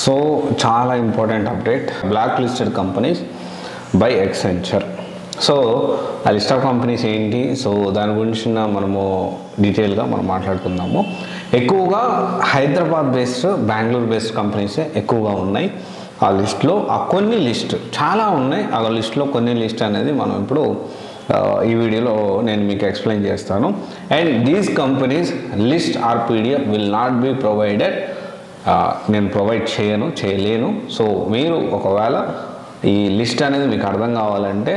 So చాలా important update, blacklisted companies by Accenture. So ఆ list of companies ఏంటి, so దాని గురించి మనము డీటెయిల్గా మనం మాట్లాడుకుందాము. ఎక్కువగా హైదరాబాద్ బేస్డ్, బెంగళూరు బేస్డ్ కంపెనీసే ఎక్కువగా ఉన్నాయి ఆ లిస్ట్లో. ఆ కొన్ని లిస్ట్ చాలా ఉన్నాయి, ఆ లిస్ట్లో కొన్ని లిస్ట్ అనేది మనం ఇప్పుడు ఈ వీడియోలో నేను మీకు ఎక్స్ప్లెయిన్ చేస్తాను. And these companies list or PDF will not be provided, నేను ప్రొవైడ్ చేయలేను. సో మీరు ఒకవేళ ఈ లిస్ట్ అనేది మీకు అర్థం కావాలంటే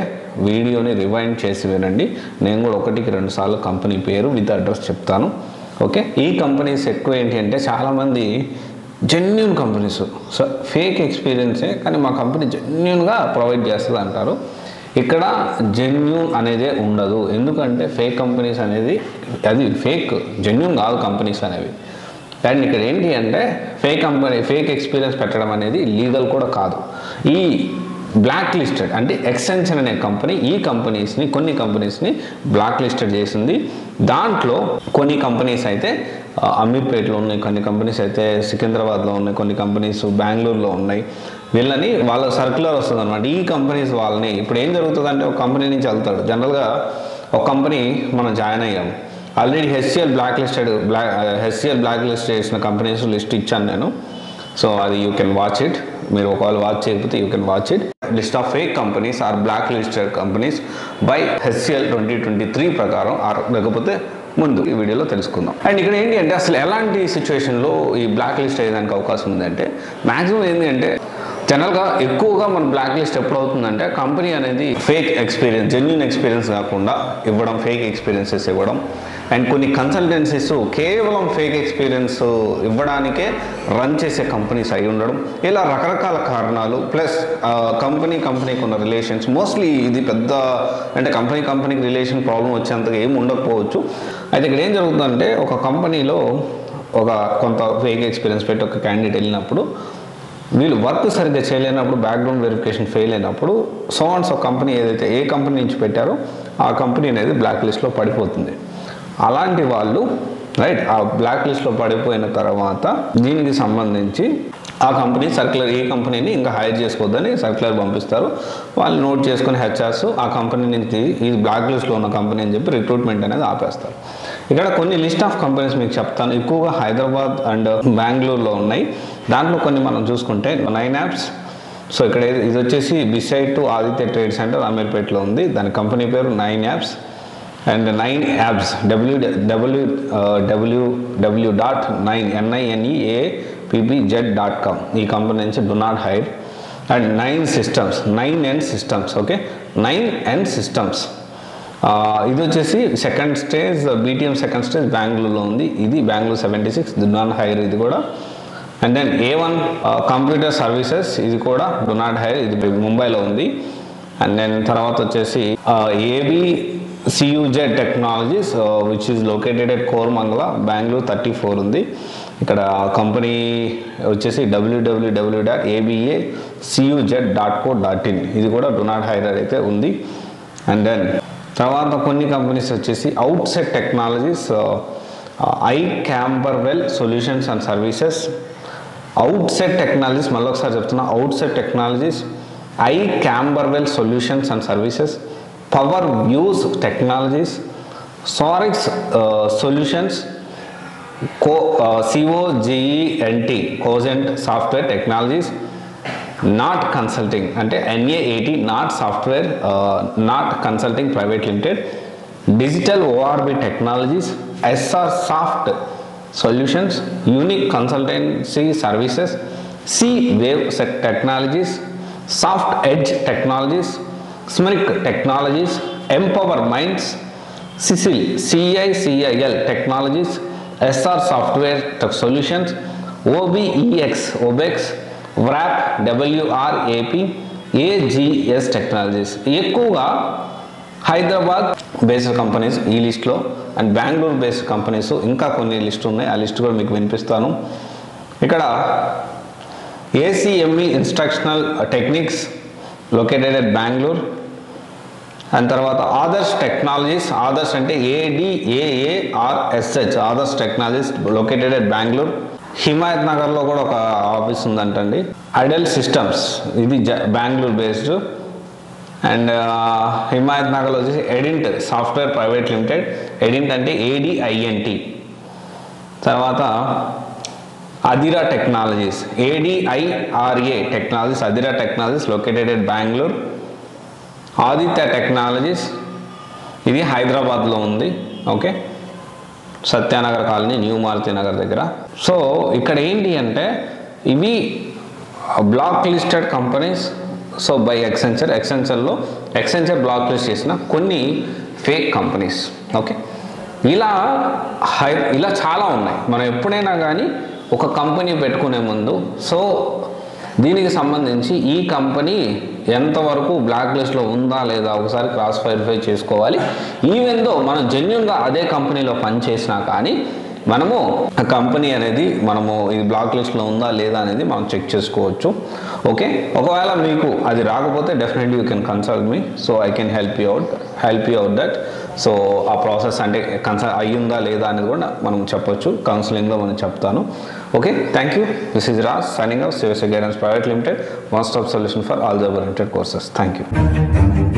వీడియోని రివైండ్ చేసి వినండి. నేను కూడా 1-2 సార్లు కంపెనీ పేరు విత్ అడ్రస్ చెప్తాను. ఓకే, ఈ కంపెనీస్ ఎక్కువ ఏంటి అంటే చాలామంది జెన్యూన్ కంపెనీస్, సో ఫేక్ ఎక్స్పీరియన్సే కానీ మా కంపెనీ జెన్యూన్గా ప్రొవైడ్ చేస్తుంది అంటారు. ఇక్కడ జెన్యూన్ అనేదే ఉండదు. ఎందుకంటే ఫేక్ కంపెనీస్ అనేది అది ఫేక్, జెన్యూన్ కాదు కంపెనీస్ అనేవి. అండ్ ఇక్కడ ఏంటి అంటే ఫేక్ ఎక్స్పీరియన్స్ పెట్టడం అనేది లీగల్ కూడా కాదు. ఈ బ్లాక్ లిస్టెడ్ అంటే ఎక్సెంచర్ అనే కంపెనీ కొన్ని కంపెనీస్ని బ్లాక్ లిస్టెడ్ చేసింది. దాంట్లో కొన్ని కంపెనీస్ అయితే అమీర్పేటలో ఉన్నాయి, కొన్ని కంపెనీస్ అయితే సికింద్రాబాద్లో ఉన్నాయి, కొన్ని కంపెనీస్ బెంగళూరులో ఉన్నాయి. వీళ్ళని వాళ్ళ సర్క్యులర్ వస్తుంది అనమాట. ఈ కంపెనీస్ వాళ్ళని ఇప్పుడు ఏం జరుగుతుందంటే ఒక కంపెనీ నుంచి వెళ్తాడు. జనరల్గా ఒక కంపెనీ మనం జాయిన్ అయ్యాము, ఆల్రెడీ హెచ్సిఎల్ బ్లాక్ లిస్ట్ చేసిన కంపెనీస్ లిస్ట్ ఇచ్చాను నేను. సో అది యూ కెన్ వాచ్ ఇట్. మీరు ఒకవేళ వాచ్ చేయకపోతే you can watch it. List of fake companies or blacklisted companies by HCL 2023 ప్రకారం, లేకపోతే ముందు ఈ వీడియోలో తెలుసుకుందాం. అండ్ ఇక్కడ ఏంటి అంటే అసలు ఎలాంటి సిచ్యువేషన్లో ఈ బ్లాక్ లిస్ట్ అయ్యేదానికి అవకాశం ఉందంటే, మ్యాక్సిమం ఏంటి అంటే జనరల్గా ఎక్కువగా మన బ్లాక్ లిస్ట్ ఎప్పుడు అవుతుందంటే కంపెనీ అనేది ఫేక్ ఎక్స్పీరియన్స్, జెన్యూన్ ఎక్స్పీరియన్స్ కాకుండా ఇవ్వడం, ఫేక్ ఎక్స్పీరియన్సెస్ ఇవ్వడం. అండ్ కొన్ని కన్సల్టెన్సీస్ కేవలం ఫేక్ ఎక్స్పీరియన్స్ ఇవ్వడానికే రన్ చేసే కంపెనీస్ అయి ఉండడం, ఇలా రకరకాల కారణాలు. ప్లస్ కంపెనీకి ఉన్న రిలేషన్స్, మోస్ట్లీ ఇది పెద్ద అంటే కంపెనీకి రిలేషన్ ప్రాబ్లం వచ్చేంతగా ఏమి ఉండకపోవచ్చు. అయితే ఇక్కడ ఏం జరుగుతుందంటే ఒక కంపెనీలో కొంత ఫేక్ ఎక్స్పీరియన్స్ పెట్టి ఒక క్యాండిడేట్ వెళ్ళినప్పుడు వీళ్ళు వర్క్ సరిగ్గా చేయలేనప్పుడు, బ్యాక్గ్రౌండ్ వెరిఫికేషన్ ఫెయిల్ అయినప్పుడు కంపెనీ ఏదైతే ఏ కంపెనీ నుంచి పెట్టారో ఆ కంపెనీ అనేది బ్లాక్ లిస్ట్లో పడిపోతుంది. అలాంటి వాళ్ళు రైట్ ఆ బ్లాక్ లిస్ట్లో పడిపోయిన తర్వాత దీనికి సంబంధించి ఆ కంపెనీ సర్క్యులర్, ఏ కంపెనీని ఇంకా హైర్ చేసుకోవద్దని సర్క్యులర్ పంపిస్తారు. వాళ్ళు నోట్ చేసుకుని హెచ్ఆర్స్ ఆ కంపెనీ నుంచి ఈ బ్లాక్ లిస్ట్లో ఉన్న కంపెనీ అని చెప్పి రిక్రూట్మెంట్ అనేది ఆపేస్తారు. ఇక్కడ కొన్ని లిస్ట్ ఆఫ్ కంపెనీస్ మీకు చెప్తాను. ఎక్కువగా హైదరాబాద్ అండ్ బెంగళూరులో ఉన్నాయి. దాంట్లో కొన్ని మనం చూసుకుంటే 9 యాప్స్. సో ఇక్కడ ఇది వచ్చేసి beside to Aditya trade centre అమీర్పేటలో ఉంది. దాని కంపెనీ పేరు 9 యాప్స్. అండ్ 9 యాప్స్ www.9neappz.com ఈ కంపెనీ నుంచి do not hire. And 9 N systems. Okay, 9N systems ఇది వచ్చేసి second stage BTM second stage బెంగళూరులో ఉంది. ఇది బెంగళూరు 76 డు నాట్ హైర్ ఇది కూడా. And then A1 computer services, ఇది కూడా డు నాట్ హైర్, ఇది ముంబైలో ఉంది. అండ్ దెన్ తర్వాత వచ్చేసి ABCUZ technologies which is located at Koramangala, Bengaluru 34 ఉంది. ఇక్కడ కంపెనీ వచ్చేసి www.abacuz.co.in ఇది కూడా డు నాట్ హైర్ అయితే ఉంది. అండ్ దెన్ తర్వాత కొన్ని కంపెనీస్ వచ్చేసి outset technologies, iCamberwell solutions and services, outset technologies, మళ్ళీ ఒకసారి చెప్తున్నా, outset technologies, iCamberwell solutions and services, power views technologies, Sarix solutions, Cogent software technologies, NAAT consulting అంటే NAAT NAAT software NAAT consulting private limited, digital ORB technologies, SR soft solutions, unique consultancy services, C-Wave technologies, soft edge technologies, Smiric technologies, empower minds, CICIL technologies, SR software solutions, OBEX wrap WRAP, AGS technologies. ఎక్కువగా Hyderabad based companies ఈ లిస్ట్లో, and Bengaluru based companies ఇంకా కొన్ని list ఉన్నాయి. ఆ list కూడా మీకు వినిపిస్తాను. ఇక్కడ ACME instructional techniques located at Bengaluru. And తర్వాత ఆదర్శ్ టెక్నాలజీస్, ఆదర్శ్ అంటే ADAARSH, Adarsh technologies located at Bengaluru. Himayat నగర్లో కూడా ఒక ఆఫీస్ ఉందంటండి. ఐడల్ సిస్టమ్స్, ఇది బెంగళూరు బేస్డ్. అండ్ హిమాయత్ నగర్లో వచ్చేసి Adint software private limited, Adint అంటే ADINT. తర్వాత Adira technologies, ADIRA technologies, Adira technologies located at Bengaluru. Aditya technologies, ఇది హైదరాబాద్లో ఉంది. Okay, Satyanagar colony, new Maruti Nagar దగ్గర. సో ఇక్కడ ఏంటి అంటే ఇవి blacklisted companies. So by Accenture, Accenture blacklist చేసిన కొన్ని ఫేక్ కంపెనీస్. ఓకే, ఇలా చాలా ఉన్నాయి. మనం ఎప్పుడైనా కానీ ఒక కంపెనీ పెట్టుకునే ముందు సో దీనికి సంబంధించి ఈ కంపెనీ ఎంతవరకు బ్లాక్ లిస్ట్లో ఉందా లేదా ఒకసారి క్రాస్ వెరిఫై చేసుకోవాలి. ఈవెన్ దో మనం జెన్యున్గా అదే కంపెనీలో పనిచేసినా కానీ మనము ఆ కంపెనీ అనేది మనము ఇది బ్లాక్ లిస్ట్లో ఉందా లేదా అనేది మనం చెక్ చేసుకోవచ్చు. ఓకే, ఒకవేళ మీకు అది రాకపోతే definitely you can consult me. So I can help you out that. So ఆ ప్రాసెస్ అంటే అయ్యిందా లేదా అనేది కూడా మనం చెప్పొచ్చు, కౌన్సిలింగ్లో మనం చెప్తాను. Okay, thank you. This is Raj signing off CSA Guidance Private Limited, one stop solution for all the oriented courses. Thank you.